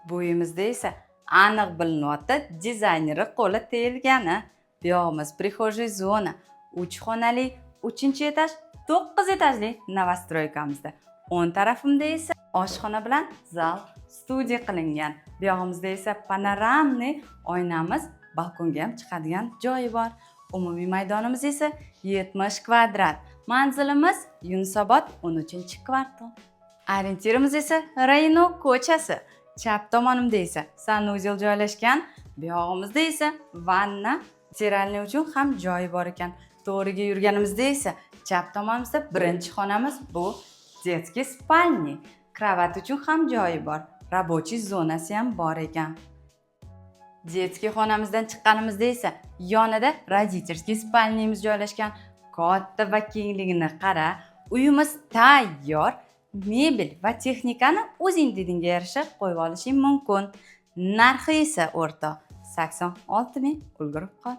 Bu uyimizda esa aniq bilinyapti dizayneri qo'li tegilgani. Bu yog'imiz prixожий zona, 3 xonali, 3-etaj, 9 etajli novostroykamizda. O'ng tarafimda esa oshxona bilan zal, studiya qilingan. Bu yog'imizda esa panoramli oynamiz, balkonga ham chiqadigan joyi bor. Umumiy maydonimiz esa 70 kvadrat. Manzilimiz Yunusobod 13-kvartal. Orientirimiz esa Rayno ko'chasi. Chap tomonimda esa sanuzel joylashgan. Bu yog'imizda esa vanna, steralniy uchun ham joyi bor ekan. To'g'riga yurganimizda esa chap tomonimizda birinchi xonamiz bu детский spalni. Kravat uchun ham joyi bor. Рабочий zonasi ham bor ekan. Детский xonamizdan chiqqanimizda esa yonida родительский spalnimiz joylashgan. Katta va kengligini qara. Uyimiz tayyor. Mebel va texnikani o'zing dedingga yarasha qo'yib olishing mumkin. Narxi esa o'rtoq 86 ming ulgurib qol.